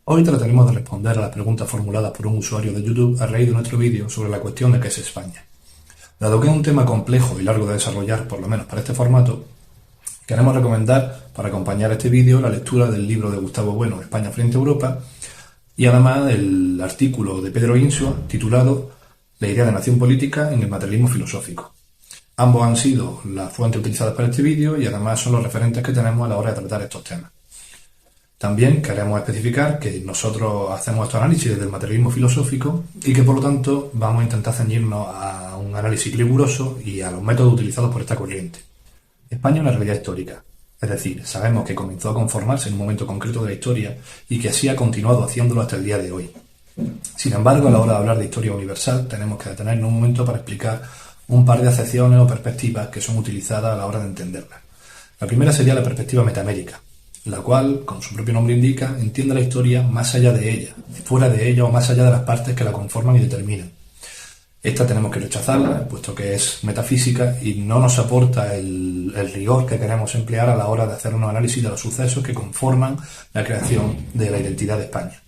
Hoy trataremos de responder a las preguntas formuladas por un usuario de YouTube a raíz de nuestro vídeo sobre la cuestión de qué es España. Dado que es un tema complejo y largo de desarrollar, por lo menos para este formato, queremos recomendar para acompañar este vídeo la lectura del libro de Gustavo Bueno, España frente a Europa, y además el artículo de Pedro Insua titulado La idea de nación política en el materialismo filosófico. Ambos han sido las fuentes utilizadas para este vídeo y además son los referentes que tenemos a la hora de tratar estos temas. También queremos especificar que nosotros hacemos estos análisis desde el materialismo filosófico y que por lo tanto vamos a intentar ceñirnos a un análisis riguroso y a los métodos utilizados por esta corriente. España es una realidad histórica, es decir, sabemos que comenzó a conformarse en un momento concreto de la historia y que así ha continuado haciéndolo hasta el día de hoy. Sin embargo, a la hora de hablar de historia universal tenemos que detenernos un momento para explicar un par de acepciones o perspectivas que son utilizadas a la hora de entenderla. La primera sería la perspectiva metaamérica, la cual, como su propio nombre indica, entiende la historia más allá de ella, fuera de ella o más allá de las partes que la conforman y determinan. Esta tenemos que rechazarla, puesto que es metafísica y no nos aporta el rigor que queremos emplear a la hora de hacer un análisis de los sucesos que conforman la creación de la identidad de España.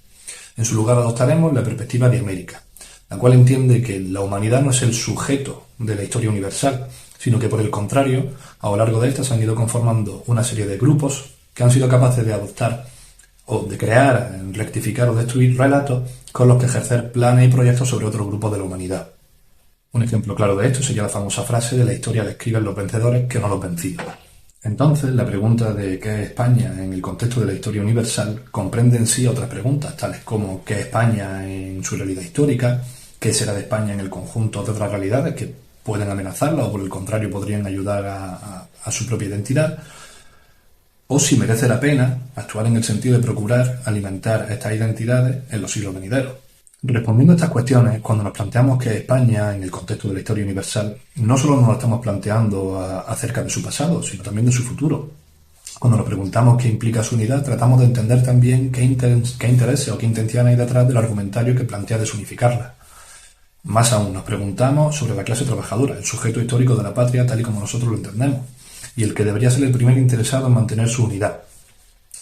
En su lugar adoptaremos la perspectiva de América, la cual entiende que la humanidad no es el sujeto de la historia universal, sino que por el contrario, a lo largo de esta se han ido conformando una serie de grupos que han sido capaces de adoptar o de crear, rectificar o destruir relatos con los que ejercer planes y proyectos sobre otros grupos de la humanidad. Un ejemplo claro de esto sería la famosa frase de la historia la escriben los vencedores que no los vencidos. Entonces, la pregunta de qué es España en el contexto de la historia universal comprende en sí otras preguntas, tales como qué es España en su realidad histórica, qué será de España en el conjunto de otras realidades que pueden amenazarla o por el contrario podrían ayudar a su propia identidad, o si merece la pena actuar en el sentido de procurar alimentar estas identidades en los siglos venideros. Respondiendo a estas cuestiones, cuando nos planteamos que España, en el contexto de la historia universal, no solo nos lo estamos planteando acerca de su pasado, sino también de su futuro. Cuando nos preguntamos qué implica su unidad, tratamos de entender también qué intereses o qué intenciones hay detrás del argumentario que plantea desunificarla. Más aún, nos preguntamos sobre la clase trabajadora, el sujeto histórico de la patria tal y como nosotros lo entendemos, y el que debería ser el primer interesado en mantener su unidad.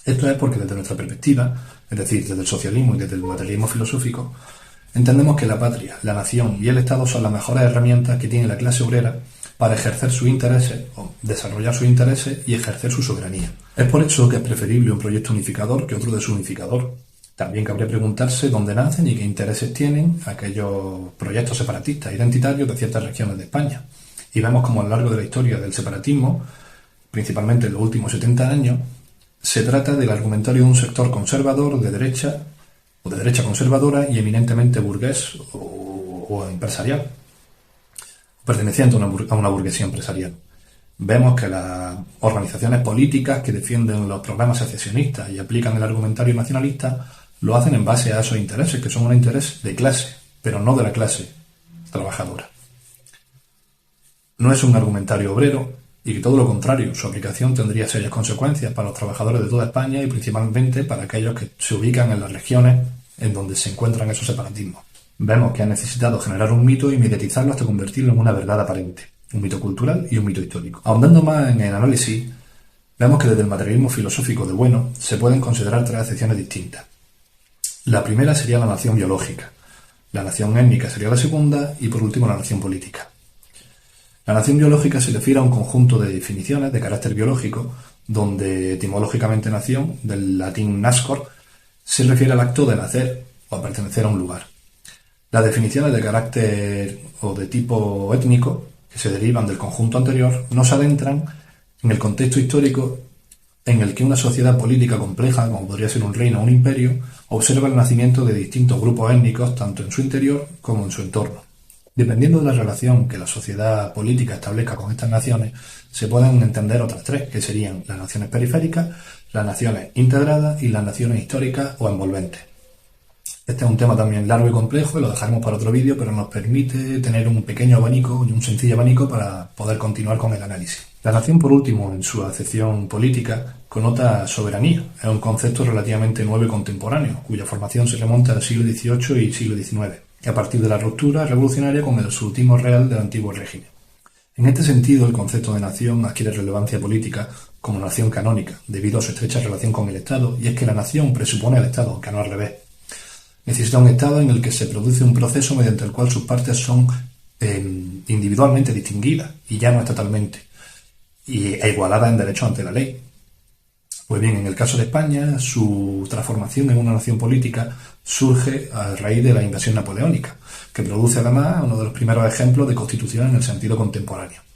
Esto es porque desde nuestra perspectiva, es decir, desde el socialismo y desde el materialismo filosófico, entendemos que la patria, la nación y el Estado son las mejores herramientas que tiene la clase obrera para ejercer sus intereses, o desarrollar sus intereses y ejercer su soberanía. Es por eso que es preferible un proyecto unificador que otro desunificador. También cabría preguntarse dónde nacen y qué intereses tienen aquellos proyectos separatistas identitarios de ciertas regiones de España. Y vemos como a lo largo de la historia del separatismo, principalmente en los últimos 70 años, se trata del argumentario de un sector conservador de derecha o de derecha conservadora y eminentemente burgués o empresarial, perteneciente a una burguesía empresarial. Vemos que las organizaciones políticas que defienden los programas secesionistas y aplican el argumentario nacionalista lo hacen en base a esos intereses, que son un interés de clase, pero no de la clase trabajadora. No es un argumentario obrero, y que todo lo contrario, su aplicación tendría serias consecuencias para los trabajadores de toda España y principalmente para aquellos que se ubican en las regiones en donde se encuentran esos separatismos. Vemos que ha necesitado generar un mito y mediatizarlo hasta convertirlo en una verdad aparente, un mito cultural y un mito histórico. Ahondando más en el análisis, vemos que desde el materialismo filosófico de Bueno se pueden considerar tres acepciones distintas. La primera sería la nación biológica, la nación étnica sería la segunda y por último la nación política. La nación biológica se refiere a un conjunto de definiciones de carácter biológico, donde etimológicamente nación, del latín nascor, se refiere al acto de nacer o a pertenecer a un lugar. Las definiciones de carácter o de tipo étnico, que se derivan del conjunto anterior, nos adentran en el contexto histórico en el que una sociedad política compleja, como podría ser un reino o un imperio, observa el nacimiento de distintos grupos étnicos tanto en su interior como en su entorno. Dependiendo de la relación que la sociedad política establezca con estas naciones, se pueden entender otras tres, que serían las naciones periféricas, las naciones integradas y las naciones históricas o envolventes. Este es un tema también largo y complejo y lo dejaremos para otro vídeo, pero nos permite tener un pequeño abanico y un sencillo abanico para poder continuar con el análisis. La nación, por último, en su acepción política, connota soberanía. Es un concepto relativamente nuevo y contemporáneo, cuya formación se remonta al siglo XVIII y siglo XIX. A partir de la ruptura revolucionaria con el absolutismo real del antiguo régimen. En este sentido, el concepto de nación adquiere relevancia política como nación canónica, debido a su estrecha relación con el Estado, y es que la nación presupone al Estado, aunque no al revés. Necesita un Estado en el que se produce un proceso mediante el cual sus partes son individualmente distinguidas, y ya no estatalmente, e igualadas en derechos ante la ley. Pues bien, en el caso de España, su transformación en una nación política surge a raíz de la invasión napoleónica, que produce además uno de los primeros ejemplos de constitución en el sentido contemporáneo.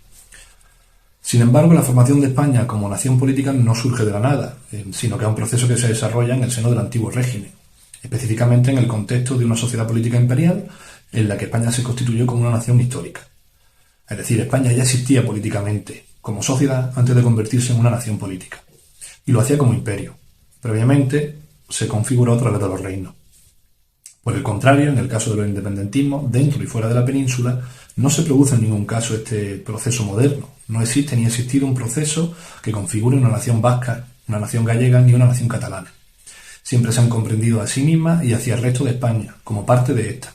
Sin embargo, la formación de España como nación política no surge de la nada, sino que es un proceso que se desarrolla en el seno del antiguo régimen, específicamente en el contexto de una sociedad política imperial en la que España se constituyó como una nación histórica. Es decir, España ya existía políticamente como sociedad antes de convertirse en una nación política, y lo hacía como imperio. Previamente se configuró a través de los reinos. Por el contrario, en el caso de los independentismos, dentro y fuera de la península, no se produce en ningún caso este proceso moderno. No existe ni ha existido un proceso que configure una nación vasca, una nación gallega ni una nación catalana. Siempre se han comprendido a sí mismas y hacia el resto de España, como parte de esta,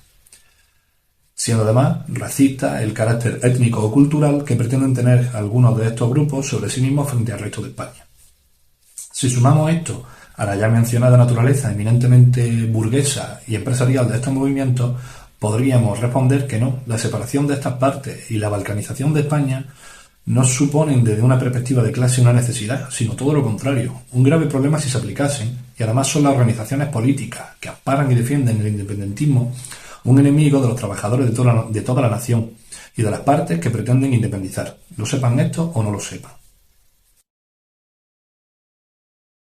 siendo además racista el carácter étnico o cultural que pretenden tener algunos de estos grupos sobre sí mismos frente al resto de España. Si sumamos esto a la ya mencionada naturaleza eminentemente burguesa y empresarial de estos movimientos, podríamos responder que no, la separación de estas partes y la balcanización de España no suponen desde una perspectiva de clase una necesidad, sino todo lo contrario, un grave problema si se aplicasen, y además son las organizaciones políticas que amparan y defienden el independentismo un enemigo de los trabajadores de toda la nación y de las partes que pretenden independizar, lo sepan esto o no lo sepan.